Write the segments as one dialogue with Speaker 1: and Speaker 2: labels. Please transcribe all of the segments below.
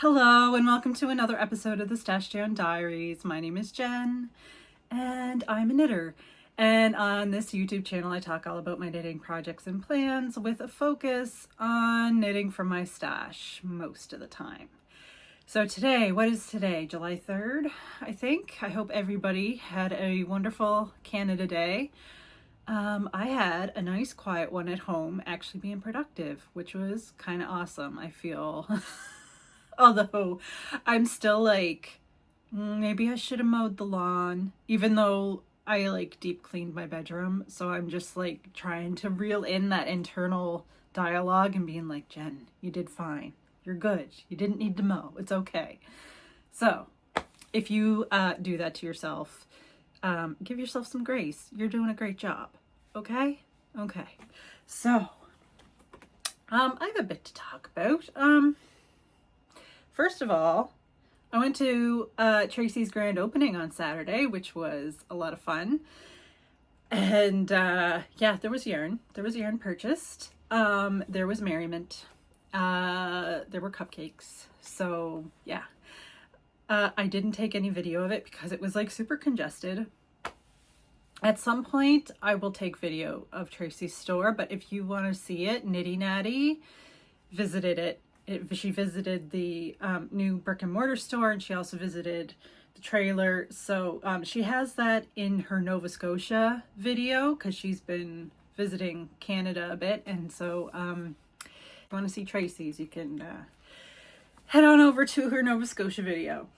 Speaker 1: Hello and welcome to another episode of the Stash-down Diaries. My name is Jen and I'm a knitter. And on this YouTube channel I talk all about my knitting projects and plans with a focus on knitting from my stash most of the time. So today, what is today? July 3rd, I think. I hope everybody had a wonderful Canada Day. I had a nice quiet one at home, actually being productive, which was kind of awesome, I feel. Although I'm still like, maybe I should have mowed the lawn, even though I like deep cleaned my bedroom. So I'm just like trying to reel in that internal dialogue and being like, Jen, you did fine. You're good. You didn't need to mow. It's okay. So if you do that to yourself, give yourself some grace. You're doing a great job. Okay? Okay. So I have a bit to talk about. First of all, I went to Tracy's grand opening on Saturday, which was a lot of fun. And yeah, there was yarn. There was yarn purchased. There was merriment. There were cupcakes. So yeah, I didn't take any video of it because it was like super congested. At some point, I will take video of Tracy's store, but if you want to see it, Nitty Natty visited it. She visited the new brick and mortar store, and she also visited the trailer. So she has that in her Nova Scotia video because she's been visiting Canada a bit. And so if you want to see Tracy's, you can head on over to her Nova Scotia video.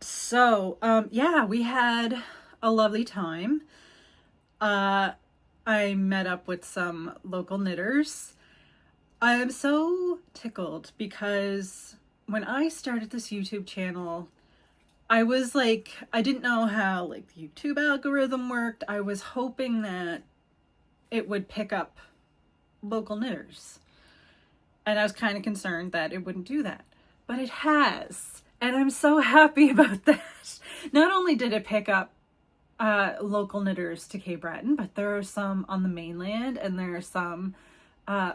Speaker 1: So yeah, we had a lovely time. I met up with some local knitters. I am so tickled because when I started this YouTube channel, I was like, I didn't know how like the YouTube algorithm worked. I was hoping that it would pick up local knitters. And I was kind of concerned that it wouldn't do that. But it has. And I'm so happy about that. Not only did it pick up local knitters to Cape Breton, but there are some on the mainland and there are some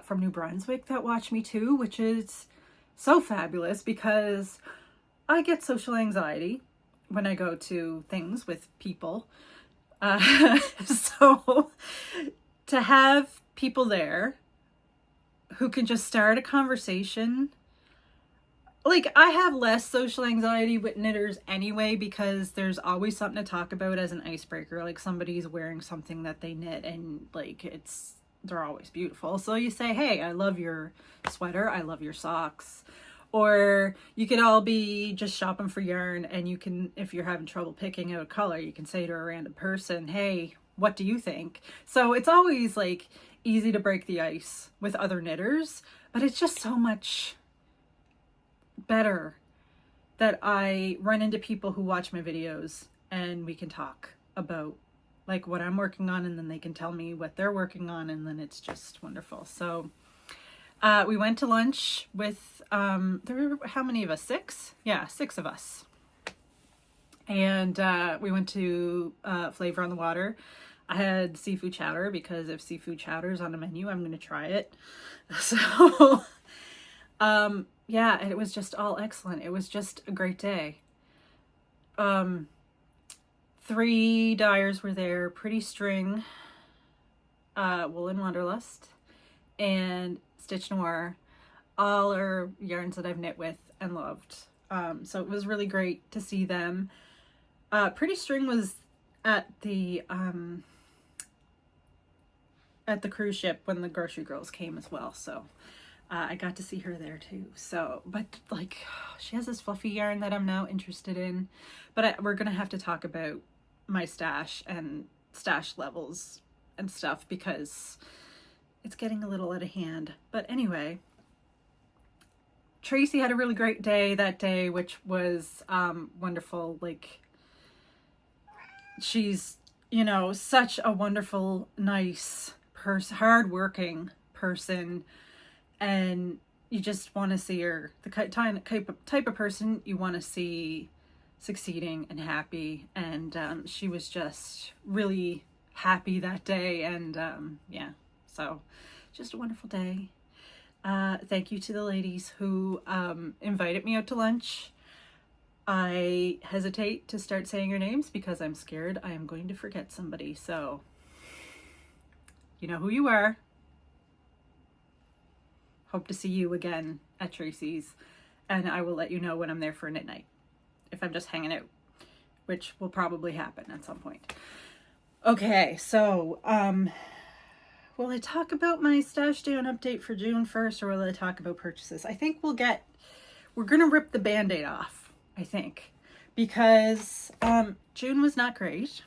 Speaker 1: from New Brunswick that watch me too, which is so fabulous because I get social anxiety when I go to things with people. So to have people there who can just start a conversation, like I have less social anxiety with knitters anyway because there's always something to talk about as an icebreaker. Like somebody's wearing something that they knit and like they're always beautiful. So you say, hey, I love your sweater. I love your socks. Or you could all be just shopping for yarn and you can, if you're having trouble picking out a color, you can say to a random person, hey, what do you think? So it's always like easy to break the ice with other knitters, but it's just so much better that I run into people who watch my videos and we can talk about like what I'm working on and then they can tell me what they're working on and then it's just wonderful. So we went to lunch with there were how many of us? 6? Yeah, 6 of us. And we went to Flavor on the Water. I had seafood chowder because if seafood chowder is on the menu, I'm going to try it. So yeah, and it was just all excellent. It was just a great day. 3 dyers were there, Pretty String, Woolen Wanderlust, and Stitch Noir. All are yarns that I've knit with and loved. So it was really great to see them. Pretty String was at the cruise ship when the grocery girls came as well. So I got to see her there too. So, but like she has this fluffy yarn that I'm now interested in, but we're going to have to talk about my stash and stash levels and stuff because it's getting a little out of hand. But anyway, Tracy had a really great day that day, which was wonderful. Like she's, you know, such a wonderful, nice person, hardworking person. And you just want to see her, the type of person you want to see succeeding and happy. And she was just really happy that day. And yeah, so just a wonderful day. Thank you to the ladies who invited me out to lunch. I hesitate to start saying your names because I'm scared I am going to forget somebody. So, you know who you are. Hope to see you again at Tracy's. And I will let you know when I'm there for a knit night. If I'm just hanging out, which will probably happen at some point. Okay, so, will I talk about my Stash-down update for June 1st, or will I talk about purchases? I think we're going to rip the Band-Aid off, I think, because June was not great.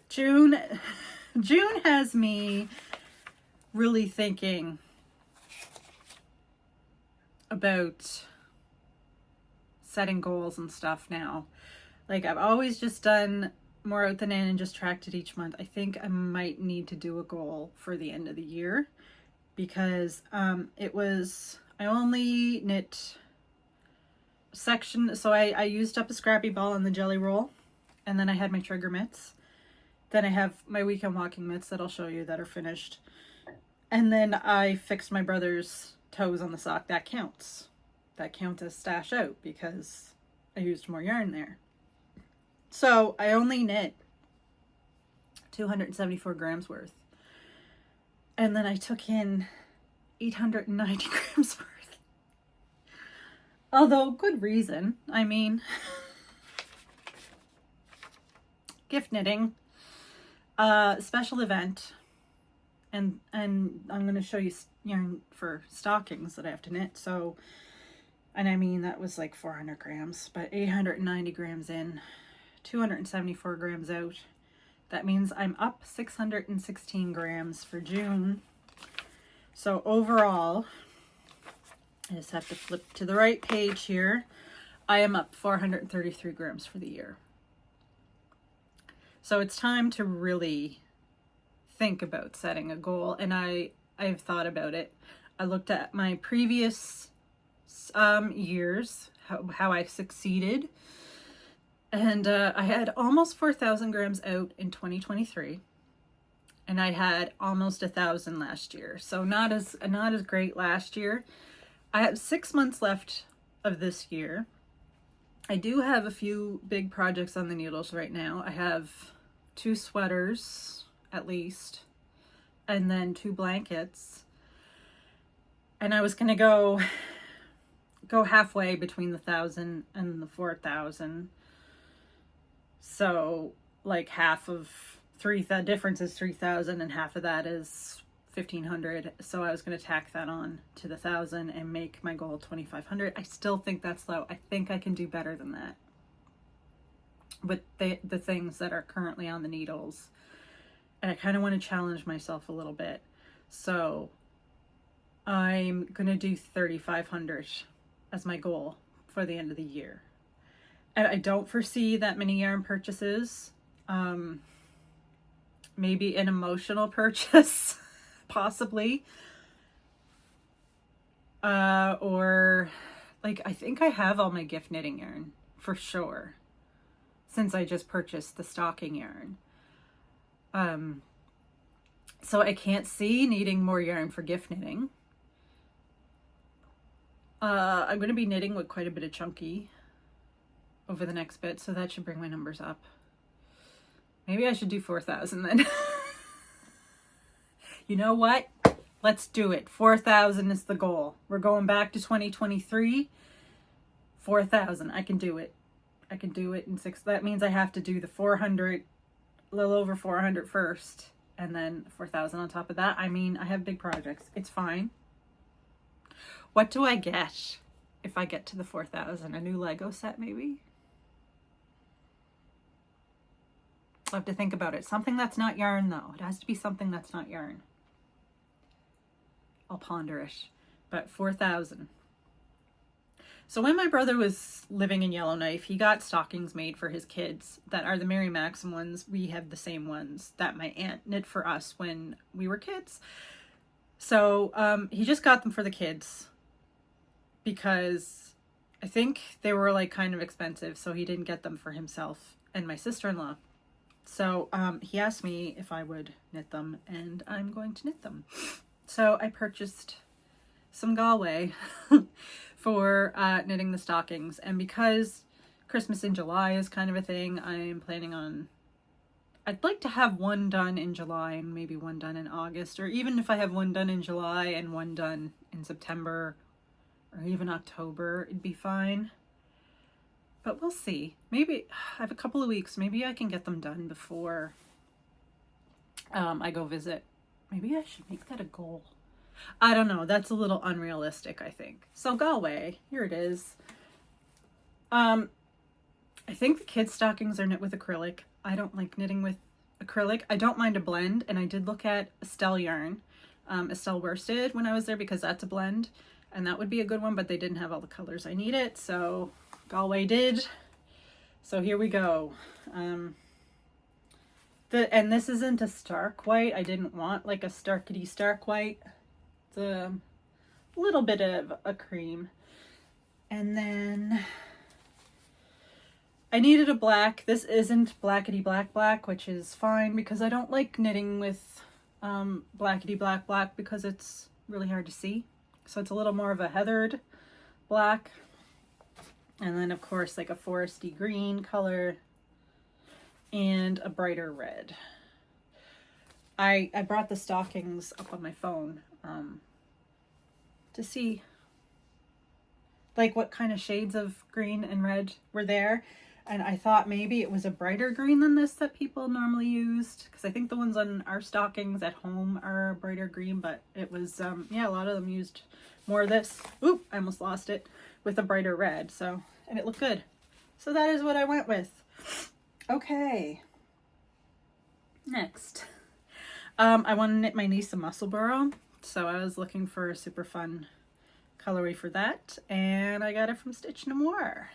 Speaker 1: June has me really thinking about setting goals and stuff now. Like, I've always just done more out than in and just tracked it each month. I think I might need to do a goal for the end of the year because I only knit section. So I used up a scrappy ball on the jelly roll, and then I had my trigger mitts. Then I have my weekend walking mitts that I'll show you that are finished. And then I fixed my brother's toes on the sock. That counts. That counts as stash out because I used more yarn there. So I only knit 274 grams worth. And then I took in 890 grams worth. Although, good reason. I mean, gift knitting, special event, and I'm going to show you yarn for stockings that I have to knit. So, and I mean, that was like 400 grams, but 890 grams in, 274 grams out. That means I'm up 616 grams for June. So overall, I just have to flip to the right page here. I am up 433 grams for the year. So it's time to really think about setting a goal. And I've thought about it. I looked at my previous years, how I succeeded. And I had almost 4,000 grams out in 2023. And I had almost 1,000 last year. So not as great last year. I have 6 months left of this year. I do have a few big projects on the needles right now. I have 2 sweaters at least, and then 2 blankets. And I was gonna go halfway between the 1,000 and the 4,000. So like half of the difference is 3,000 and half of that is 1,500. So I was going to tack that on to the 1,000 and make my goal 2,500. I still think that's low. I think I can do better than that with the things that are currently on the needles. And I kind of want to challenge myself a little bit. So I'm going to do 3,500 as my goal for the end of the year. And I don't foresee that many yarn purchases. Maybe an emotional purchase, possibly. Or like, I think I have all my gift knitting yarn for sure, since I just purchased the stocking yarn. So I can't see needing more yarn for gift knitting. I'm going to be knitting with quite a bit of chunky over the next bit, so that should bring my numbers up. Maybe I should do 4,000 then. You know what? Let's do it. 4,000 is the goal. We're going back to 2023. 4,000. I can do it. I can do it in 6. That means I have to do the 400, a little over 400 first, and then 4,000 on top of that. I mean, I have big projects. It's fine. What do I get if I get to the 4,000? A new Lego set, maybe? I'll have to think about it. Something that's not yarn, though. It has to be something that's not yarn. I'll ponder it. But 4,000. So when my brother was living in Yellowknife, he got stockings made for his kids that are the Mary Maxim ones. We have the same ones that my aunt knit for us when we were kids. So he just got them for the kids because I think they were like kind of expensive. So he didn't get them for himself and my sister-in-law. So he asked me if I would knit them, and I'm going to knit them. So I purchased some Galway for knitting the stockings. And because Christmas in July is kind of a thing, I'm planning on, I'd like to have one done in July and maybe one done in August, or even if I have one done in July and one done in September or even October, it'd be fine. But we'll see. Maybe I have a couple of weeks. Maybe I can get them done before I go visit. Maybe I should make that a goal. I don't know. That's a little unrealistic, I think. So Galway, here it is. I think the kids' stockings are knit with acrylic. I don't like knitting with acrylic. I don't mind a blend, and I did look at Estelle yarn, Estelle worsted when I was there, because that's a blend, and that would be a good one, but they didn't have all the colors I needed, so Galway did. So here we go. And this isn't a stark white. I didn't want like a starkety stark white. It's a little bit of a cream. And then I needed a black. This isn't blackety black black, which is fine because I don't like knitting with blackety black black because it's really hard to see. So it's a little more of a heathered black. And then of course like a foresty green color and a brighter red. I brought the stockings up on my phone to see like what kind of shades of green and red were there. And I thought maybe it was a brighter green than this that people normally used, because I think the ones on our stockings at home are brighter green, but it was, yeah, a lot of them used more of this. Oop, I almost lost it, with a brighter red. So, and it looked good. So that is what I went with. Okay. Next. I want to knit my niece a Musselburgh. So I was looking for a super fun colorway for that. And I got it from Stitch Noir.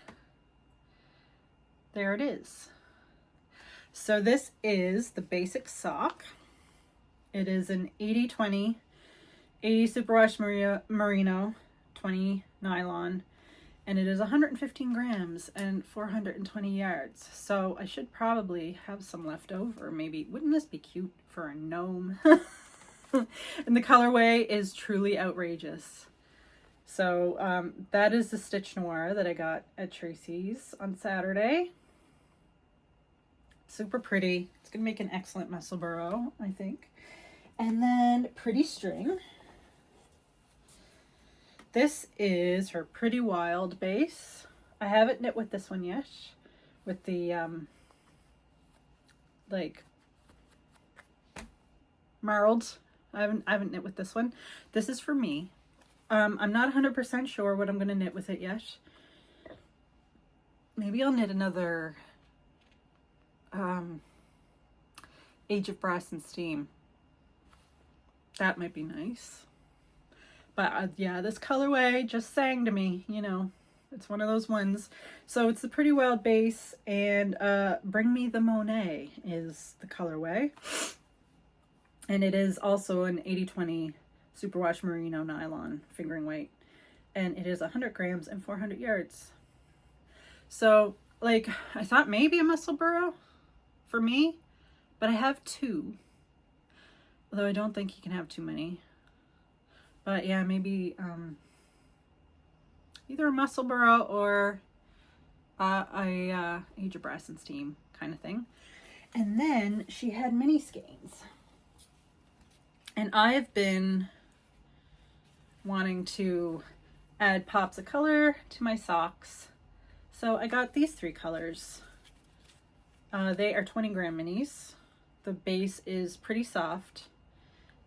Speaker 1: There it is. So this is the basic sock. It is an 80-20, 80 superwash merino, 20 nylon, and it is 115 grams and 420 yards. So I should probably have some left over. Maybe, wouldn't this be cute for a gnome? And the colorway is truly outrageous. So that is the Stitch Noir that I got at Tracy's on Saturday. Super pretty. It's gonna make an excellent Musselburgh, I think. And then Pretty String. This is her Pretty Wild base. I haven't knit with this one yet, with the like marled. I haven't knit with this one. This is for me. I'm not 100% sure what I'm gonna knit with it yet. Maybe I'll knit another Age of Brass and Steam. That might be nice. But yeah, this colorway just sang to me, you know, it's one of those ones. So it's the Pretty Wild base, and Bring Me the Monet is the colorway. And it is also an 80-20 superwash merino nylon fingering weight. And it is 100 grams and 400 yards. So like, I thought maybe a Musselburgh for me, but I have two. Although I don't think you can have too many. But yeah, maybe either a Musselburgh or a Age of Brass and Steam kind of thing. And then she had mini skeins. And I've been wanting to add pops of color to my socks. So I got these three colors. They are 20 gram minis. The base is pretty soft,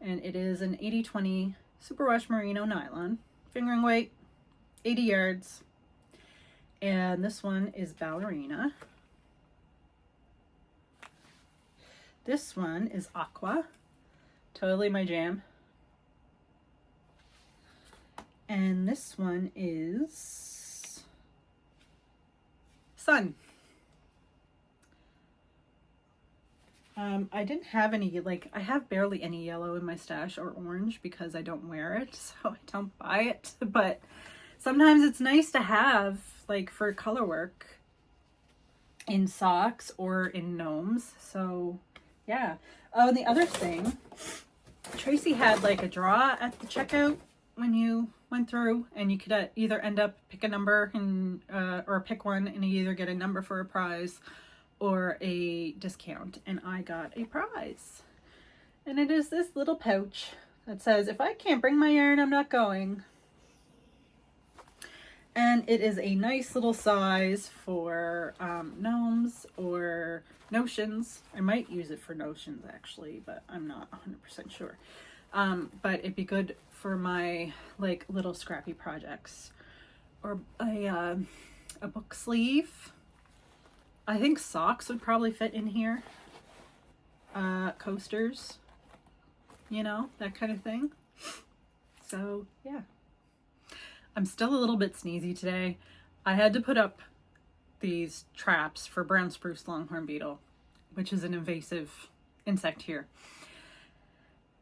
Speaker 1: and it is an 80-20 superwash merino nylon, fingering weight, 80 yards. And this one is Ballerina. This one is Aqua, totally my jam. And this one is Sun. I didn't have any, like, I have barely any yellow in my stash or orange because I don't wear it, so I don't buy it. But sometimes it's nice to have, like, for color work in socks or in gnomes. So yeah. Oh, and the other thing, Tracy had like a draw at the checkout when you went through, and you could either end up pick a number and or pick one, and you either get a number for a prize or a discount. And I got a prize, and it is this little pouch that says, "If I can't bring my yarn, I'm not going." And it is a nice little size for gnomes or notions. I might use it for notions actually, but I'm not 100% sure. But it'd be good for my like little scrappy projects, or a book sleeve. I think socks would probably fit in here. Coasters, you know, that kind of thing. So yeah. I'm still a little bit sneezy today. I had to put up these traps for brown spruce longhorn beetle, which is an invasive insect here.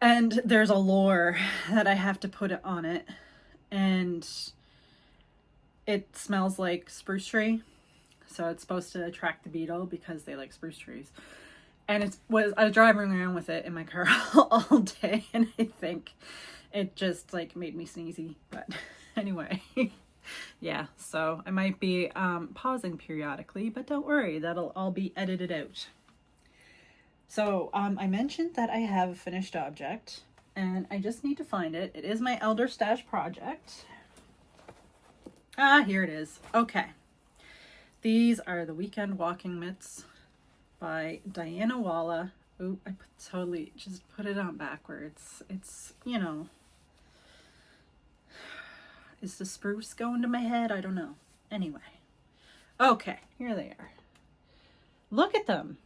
Speaker 1: And there's a lure that I have to put on it, and it smells like spruce tree. So it's supposed to attract the beetle because they like spruce trees. And I was driving around with it in my car all day, and I think it just like made me sneezy, but anyway. Yeah, so I might be pausing periodically, but don't worry, that'll all be edited out. So I mentioned that I have a finished object, and I just need to find it. It is my Elder Stash project. Here it is. Okay. These are the Weekend Walking Mitts by Diana Walla. Oh, I totally just put it on backwards. It's, you know, is the spruce going to my head? I don't know. Anyway. Okay, here they are. Look at them.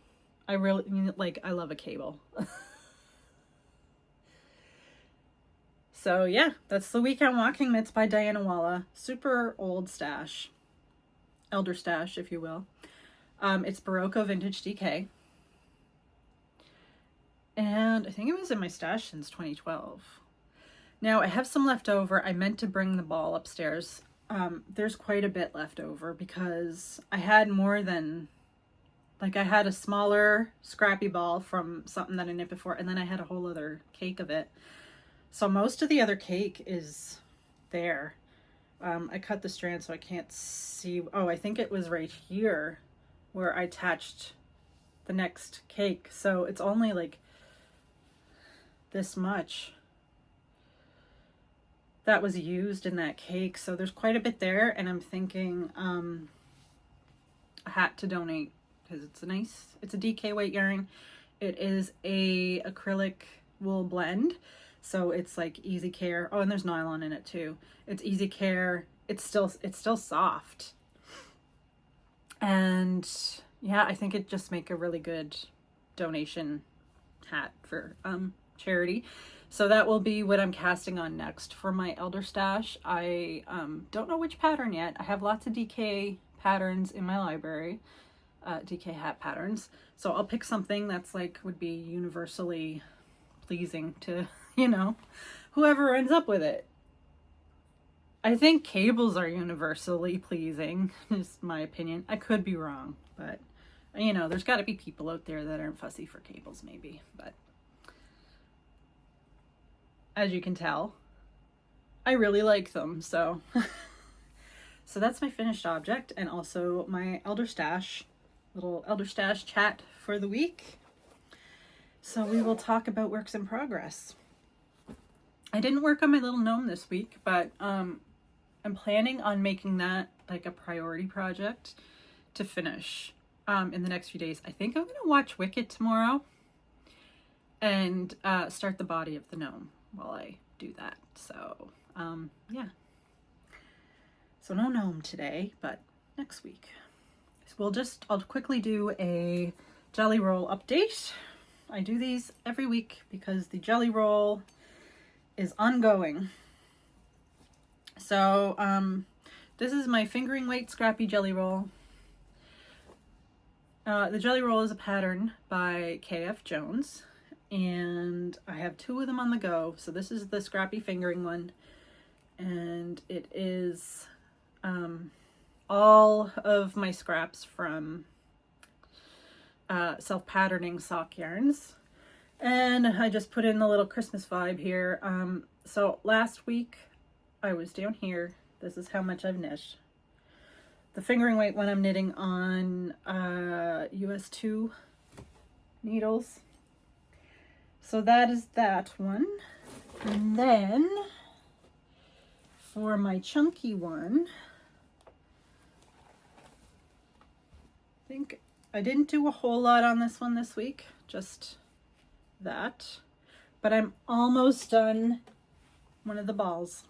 Speaker 1: I really, like, I love a cable. So yeah, that's the Weekend Walking Mitts by Diana Walla. Super old stash. Elder stash, if you will. It's Barocco Vintage DK. And I think it was in my stash since 2012. Now I have some left over. I meant to bring the ball upstairs. There's quite a bit left over because I had more than, like, I had a smaller scrappy ball from something that I knit before, and then I had a whole other cake of it. So most of the other cake is there. I cut the strand so I can't see. Oh, I think it was right here where I attached the next cake. So it's only like this much that was used in that cake. So there's quite a bit there, and I'm thinking a hat to donate because it's a DK weight yarn. It is a acrylic wool blend. So it's like easy care. Oh, and there's nylon in it too. It's easy care. It's still soft. And yeah, I think it'd just make a really good donation hat for charity. So that will be what I'm casting on next for my Elder Stash. I don't know which pattern yet. I have lots of DK patterns in my library, DK hat patterns. So I'll pick something that's like would be universally pleasing to, you know, whoever ends up with it. I think cables are universally pleasing, is my opinion. I could be wrong, but you know, there's got to be people out there that aren't fussy for cables maybe, but as you can tell, I really like them. So so that's my finished object, and also my Elder Stash, little Elder Stash chat for the week. So we will talk about works in progress. I didn't work on my little gnome this week, but I'm planning on making that like a priority project to finish in the next few days. I think I'm going to watch Wicked tomorrow and start the body of the gnome while I do that. So yeah. So no gnome today, but next week. So I'll quickly do a jelly roll update. I do these every week because the jelly roll is ongoing. So this is my fingering weight scrappy jelly roll. The jelly roll is a pattern by KF Jones, and I have 2 of them on the go. So this is the scrappy fingering one, and it is all of my scraps from self-patterning sock yarns. And I just put in the little Christmas vibe here. So last week I was down here. This is how much I've knit. The fingering weight when I'm knitting on US 2 needles. So that is that one. And then for my chunky one, I think I didn't do a whole lot on this one this week, just that. But I'm almost done one of the balls.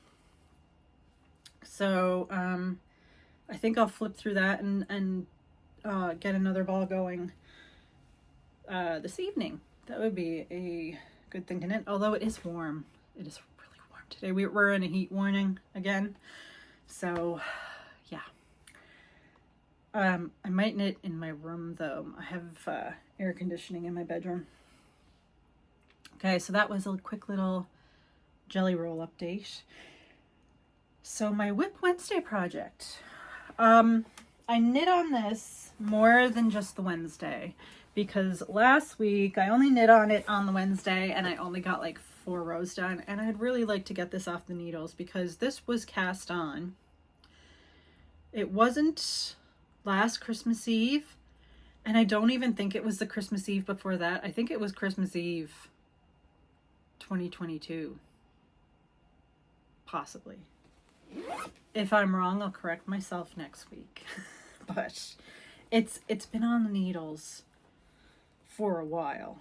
Speaker 1: So I think I'll flip through that and get another ball going this evening. That would be a good thing to knit, although it is warm. It is really warm today. We're in a heat warning again. So yeah. I might knit in my room though. I have air conditioning in my bedroom. Okay, so that was a quick little jelly roll update. So my Whip Wednesday project. I knit on this more than just the Wednesday because last week I only knit on it on the Wednesday and I only got like 4 rows done, and I'd really like to get this off the needles because this was cast on. It wasn't last Christmas Eve, and I don't even think it was the Christmas Eve before that. I think it was Christmas Eve 2022, possibly. If I'm wrong, I'll correct myself next week. But it's been on the needles for a while.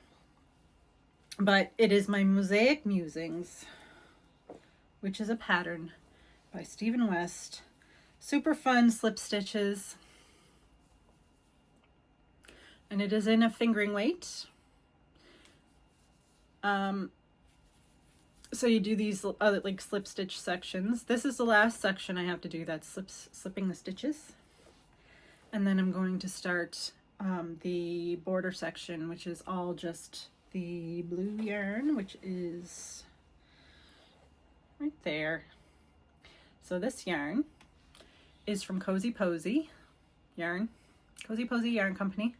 Speaker 1: But it is my Mosaic Musings, which is a pattern by Stephen West. Super fun slip stitches. And it is in a fingering weight. So you do these other like slip stitch sections. This is the last section I have to do, that's slipping the stitches. And then I'm going to start the border section, which is all just the blue yarn, which is right there. So this yarn is from Cozy Posy Yarn, Cozy Posy Yarn Company.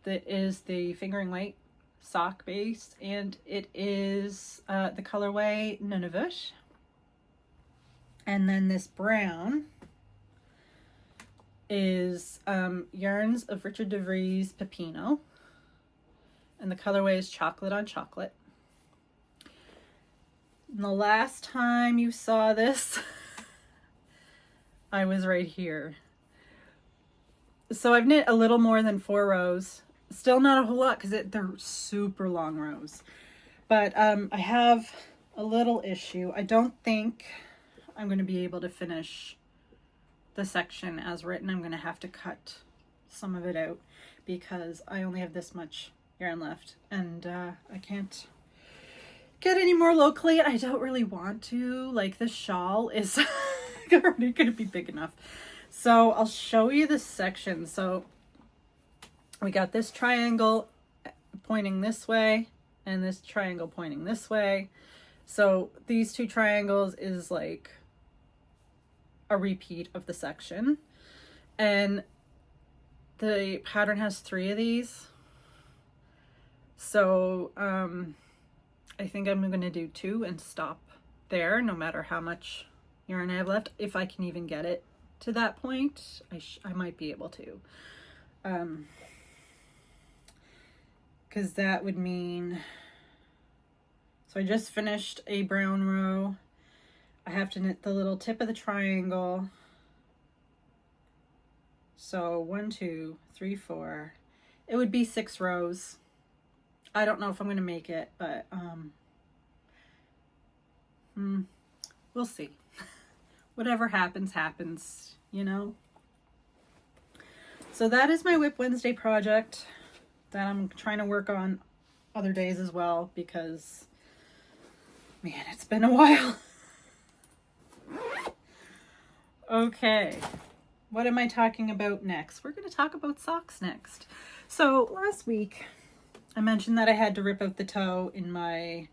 Speaker 1: That is the fingering weight sock base, and it is the colorway Nunavut. And then this brown is Yarns of Richard DeVries Pepino, and the colorway is Chocolate on Chocolate. And the last time you saw this, I was right here. So I've knit a little more than 4 rows. Still not a whole lot because they're super long rows. But I have a little issue. I don't think I'm going to be able to finish the section as written. I'm going to have to cut some of it out because I only have this much yarn left. And I can't get any more locally. I don't really want to. Like, the shawl is already going to be big enough. So I'll show you the section. So we got this triangle pointing this way and this triangle pointing this way. So these 2 triangles is like a repeat of the section. And the pattern has 3 of these. So I think I'm going to do 2 and stop there, no matter how much yarn I have left. If I can even get it to that point, I might be able to. Because that would mean, so I just finished a brown row. I have to knit the little tip of the triangle. So 1, 2, 3, 4. It would be 6 rows. I don't know if I'm going to make it, but we'll see. Whatever happens, happens, you know? So that is my Whip Wednesday project that I'm trying to work on other days as well because, man, it's been a while. Okay, what am I talking about next? We're going to talk about socks next. So last week I mentioned that I had to rip out the toe in my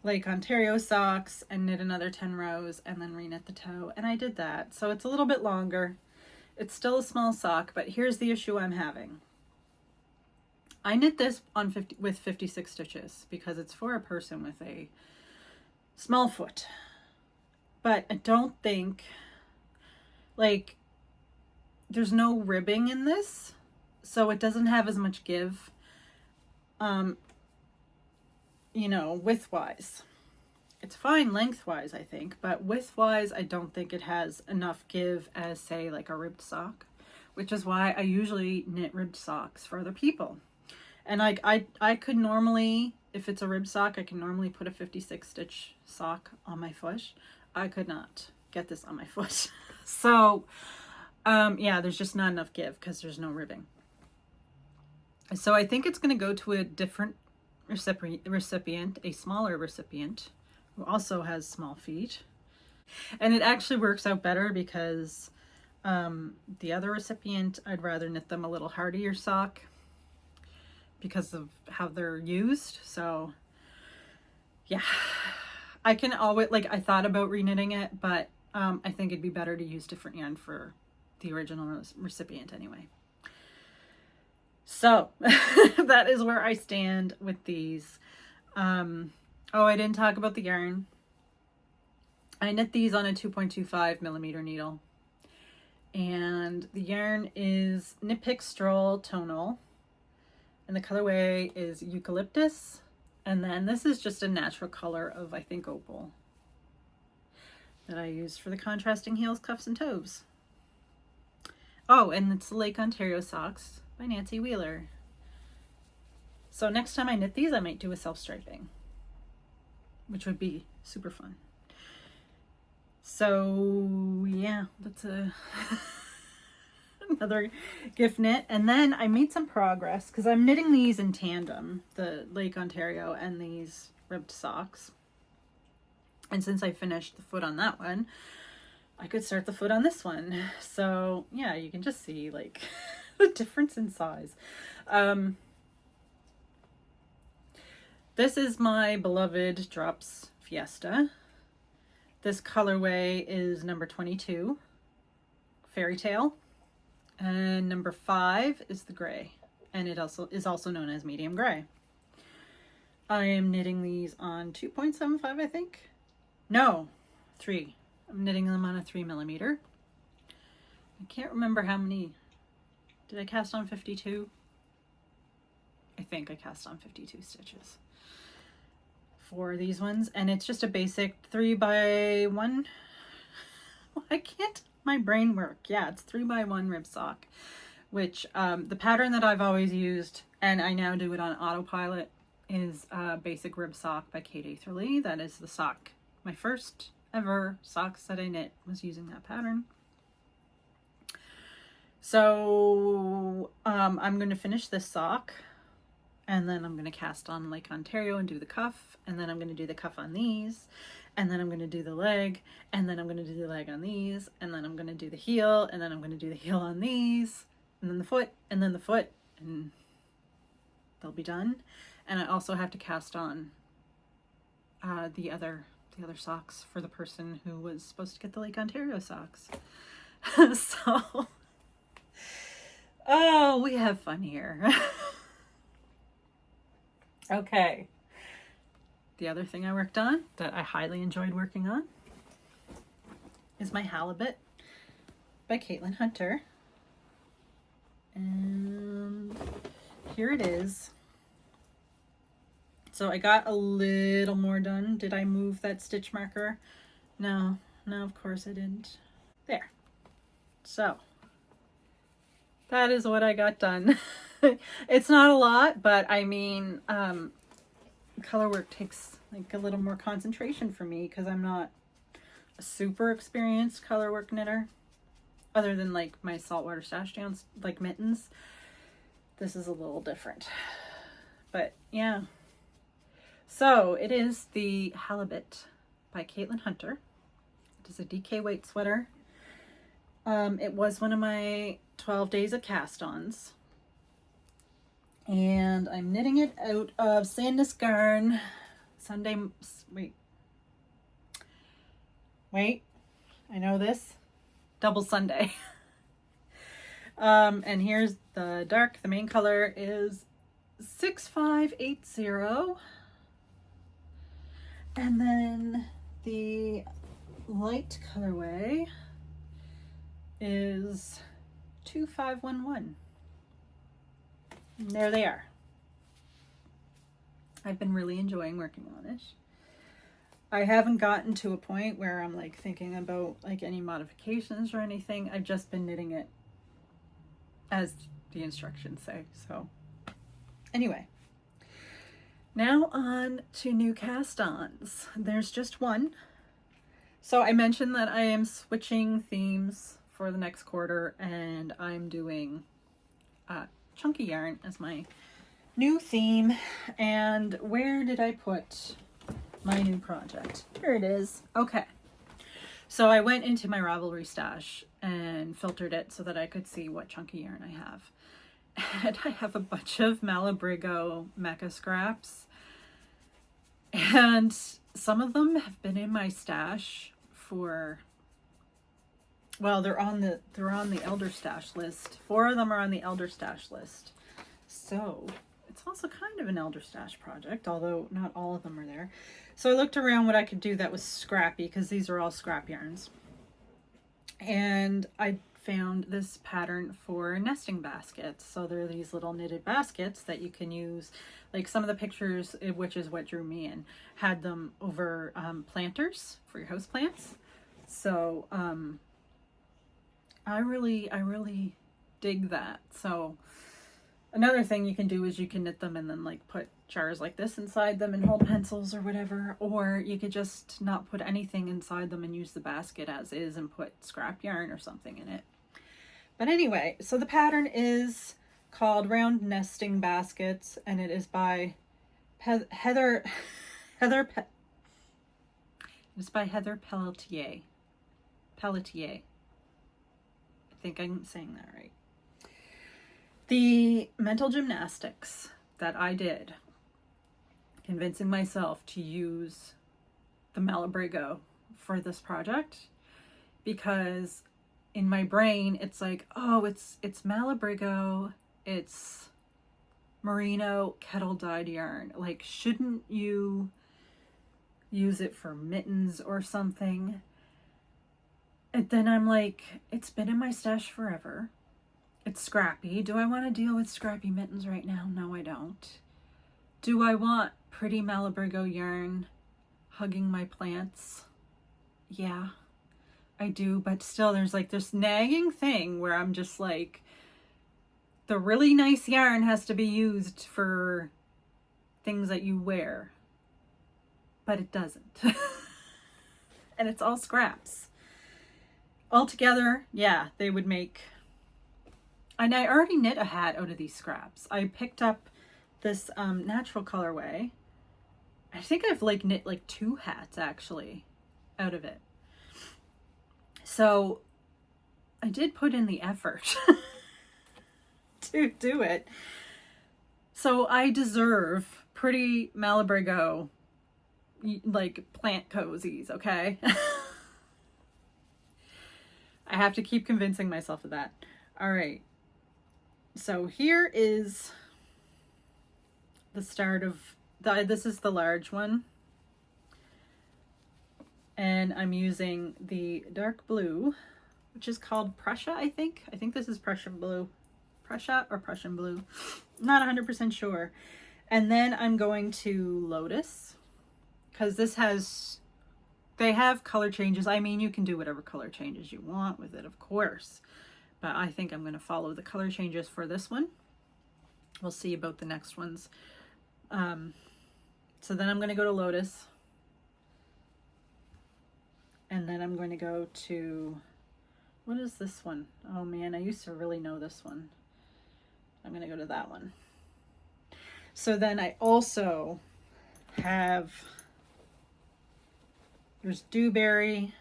Speaker 1: Lake Ontario socks and knit another 10 rows and then reknit the toe, and I did that. So it's a little bit longer. It's still a small sock, but here's the issue I'm having. I knit this on with 56 stitches because it's for a person with a small foot. but I don't think, like, there's no ribbing in this, so it doesn't have as much give, you know, width-wise. It's fine lengthwise, I think, but width-wise, I don't think it has enough give as, say, like a ribbed sock, which is why I usually knit ribbed socks for other people. And like I could normally, if it's a rib sock, I can normally put a 56 stitch sock on my foot. I could not get this on my foot. So yeah, there's just not enough give because there's no ribbing. So I think it's going to go to a different recipient, a smaller recipient who also has small feet. And it actually works out better because the other recipient, I'd rather knit them a little hardier sock because of how they're used. So yeah, I can always, like, I thought about reknitting it, but I think it'd be better to use different yarn for the original recipient anyway. So that is where I stand with these. Oh, I didn't talk about the yarn. I knit these on a 2.25 millimeter needle, and the yarn is Knit Pick Stroll Tonal, and the colorway is Eucalyptus. And then this is just a natural color of, I think, opal that I used for the contrasting heels, cuffs, and toes. Oh, and it's Lake Ontario Socks by Nancy Wheeler. So next time I knit these, I might do a self-striping, which would be super fun. So yeah, that's a another gift knit. And then I made some progress because I'm knitting these in tandem, the Lake Ontario and these ribbed socks. And since I finished the foot on that one, I could start the foot on this one. So yeah, you can just see like the difference in size. This is my beloved Drops Fiesta. This colorway is number 22, Fairy Tale. And number 5 is the gray, and it is also known as medium gray. I am knitting these on 2.75, I think. No, 3. I'm knitting them on a 3 millimeter. I can't remember how many. Did I cast on 52? I think I cast on 52 stitches for these ones, and it's just a basic 3x1. I can't. My brain work. Yeah, it's 3x1 rib sock, which the pattern that I've always used, and I now do it on autopilot, is Basic Rib Sock by Kate Atherley. That is the sock. My first ever socks that I knit was using that pattern. So I'm going to finish this sock, and then I'm going to cast on Lake Ontario and do the cuff, and then I'm going to do the cuff on these, and then I'm going to do the leg, and then I'm going to do the leg on these, and then I'm going to do the heel, and then I'm going to do the heel on these, and then the foot, and then the foot, and they'll be done. And I also have to cast on the other socks for the person who was supposed to get the Lake Ontario socks. So, oh, we have fun here. Okay. The other thing I worked on that I highly enjoyed working on is my Halibet by Caitlin Hunter. And here it is. So I got a little more done. Did I move that stitch marker? No, of course I didn't. There. So that is what I got done. It's not a lot, but I mean, color work takes like a little more concentration for me because I'm not a super experienced color work knitter, other than like my saltwater Stash-down like mittens. This is a little different, but yeah. So it is the Halibet by Caitlin Hunter. It is a DK weight sweater. It was one of my 12 days of cast-ons. And I'm knitting it out of Sandnes Garn Sunday. Wait, I know this. Double Sunday. And here's the dark. The main color is 6580. And then the light colorway is 2511. And there they are. I've been really enjoying working on it. I haven't gotten to a point where I'm like thinking about like any modifications or anything. I've just been knitting it as the instructions say. So anyway, now on to new cast-ons. There's just one. So I mentioned that I am switching themes for the next quarter, and I'm doing chunky yarn as my new theme. And where did I put my new project? Here it is. Okay. So I went into my Ravelry stash and filtered it so that I could see what chunky yarn I have. And I have a bunch of Malabrigo Mecha scraps. And some of them have been in my stash for, well, they're on the elder stash list. 4 of them are on the elder stash list. So it's also kind of an elder stash project, although not all of them are there. So I looked around what I could do that was scrappy, because these are all scrap yarns. And I found this pattern for nesting baskets. So there are these little knitted baskets that you can use. Like some of the pictures, which is what drew me in, had them over planters for your house plants. So I really dig that. So another thing you can do is you can knit them and then like put jars like this inside them and hold pencils or whatever, or you could just not put anything inside them and use the basket as is and put scrap yarn or something in it. But anyway, so the pattern is called Round Nesting Baskets, and it is by Heather Pelletier. I think I'm saying that right. The mental gymnastics that I did, convincing myself to use the Malabrigo for this project, because in my brain it's like, oh, it's Malabrigo, it's merino kettle dyed yarn. Like, shouldn't you use it for mittens or something? And then I'm like, it's been in my stash forever. It's scrappy. Do I want to deal with scrappy mittens right now? No, I don't. Do I want pretty Malabrigo yarn hugging my plants? Yeah, I do. But still, there's like this nagging thing where I'm just like, the really nice yarn has to be used for things that you wear. But it doesn't. And it's all scraps. Altogether, yeah, they would make... And I already knit a hat out of these scraps. I picked up this natural colorway. I think I've like knit like 2 hats actually out of it. So I did put in the effort to do it. So I deserve pretty Malabrigo like plant cozies, okay? I have to keep convincing myself of that. All right. So here is the start of this is the large one. And I'm using the dark blue, which is called Prussia, I think. I think this is Prussian blue. Prussia or Prussian blue. Not 100% sure. And then I'm going to Lotus, because they have color changes. I mean, you can do whatever color changes you want with it, of course. But I think I'm going to follow the color changes for this one. We'll see about the next ones. So then I'm going to go to Lotus. And then I'm going to go to... What is this one? Oh man, I used to really know this one. I'm going to go to that one. So then I also have... There's Dewberry.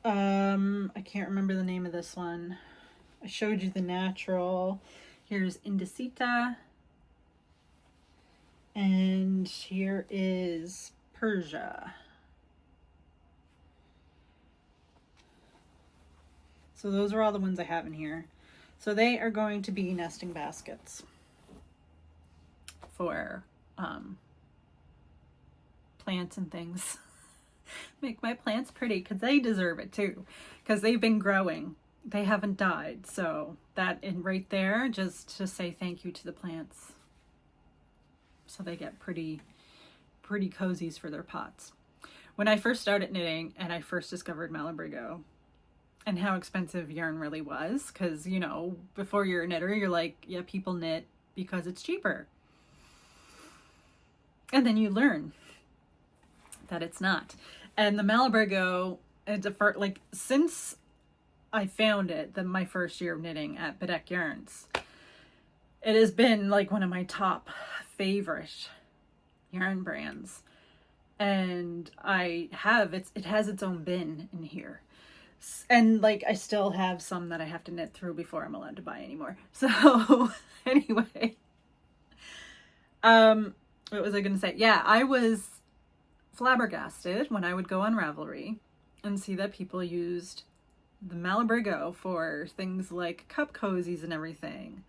Speaker 1: I can't remember the name of this one. I showed you the natural. Here's Indicita. And here is Persia. So those are all the ones I have in here. So they are going to be nesting baskets for plants and things. Make my plants pretty, because they deserve it too, because they've been growing. They haven't died. So that in right there, just to say thank you to the plants. So they get pretty cozies for their pots. When I first started knitting and I first discovered Malabrigo and how expensive yarn really was, because, you know, before you're a knitter, you're like, yeah, people knit because it's cheaper. And then you learn that it's not. And the Malabrigo, like, since I found it, my first year of knitting at Bedeck Yarns, it has been like one of my top favorite yarn brands. And it has its own bin in here. And like, I still have some that I have to knit through before I'm allowed to buy anymore. So anyway, what was I going to say? Yeah, I was flabbergasted when I would go on Ravelry and see that people used the Malabrigo for things like cup cozies and everything.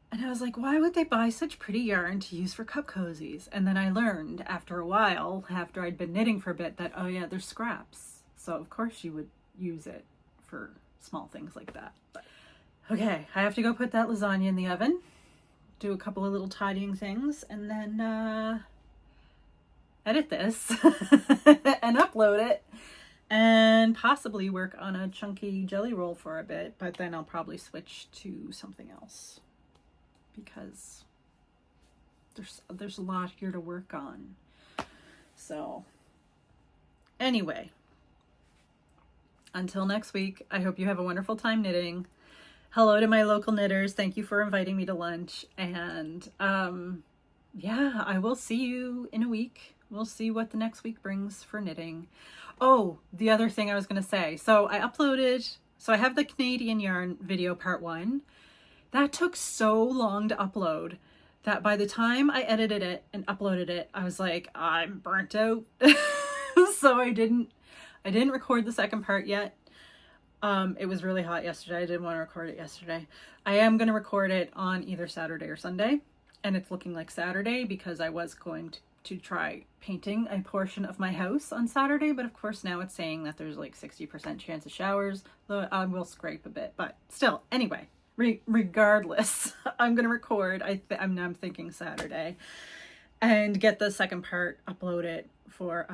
Speaker 1: And I was like, why would they buy such pretty yarn to use for cup cozies? And then I learned after a while, after I'd been knitting for a bit, that, oh yeah, there's scraps. So of course you would use it for small things like that. But, okay, I have to go put that lasagna in the oven, do a couple of little tidying things, and then edit this and upload it, and possibly work on a chunky jelly roll for a bit, but then I'll probably switch to something else, because there's a lot here to work on. So anyway, until next week, I hope you have a wonderful time knitting. Hello to my local knitters. Thank you for inviting me to lunch. And yeah, I will see you in a week. We'll see what the next week brings for knitting. Oh, the other thing I was going to say. So I have the Canadian yarn video part 1. That took so long to upload that by the time I edited it and uploaded it, I was like, I'm burnt out. So I didn't record the second part yet. It was really hot yesterday. I didn't want to record it yesterday. I am going to record it on either Saturday or Sunday. And it's looking like Saturday because I was going to try painting a portion of my house on Saturday. But of course now it's saying that there's like 60% chance of showers. Though I will scrape a bit. But still, anyway. Regardless, I'm going to record, I'm thinking Saturday, and get the second part uploaded for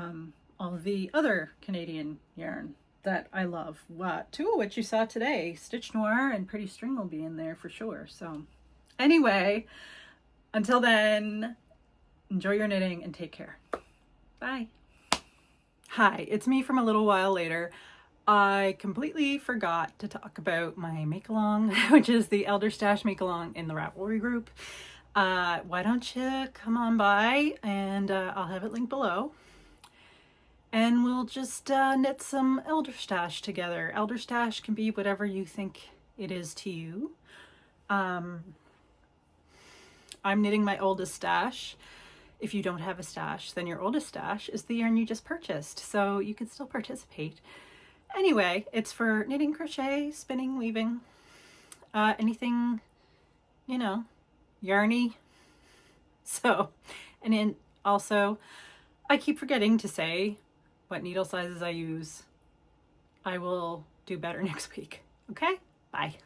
Speaker 1: all the other Canadian yarn that I love. Two of which you saw today. Stitch Noir and Pretty String will be in there for sure. So anyway, until then, enjoy your knitting and take care. Bye. Hi, it's me from a little while later. I completely forgot to talk about my Makealong, which is the Elder Stash Makealong in the Ravelry group. Why don't you come on by, and I'll have it linked below. And we'll just knit some Elder Stash together. Elder Stash can be whatever you think it is to you. I'm knitting my oldest stash. If you don't have a stash, then your oldest stash is the yarn you just purchased, so you can still participate. Anyway, it's for knitting, crochet, spinning, weaving, anything, you know, yarny. So, and then also, I keep forgetting to say what needle sizes I use. I will do better next week. Okay? Bye.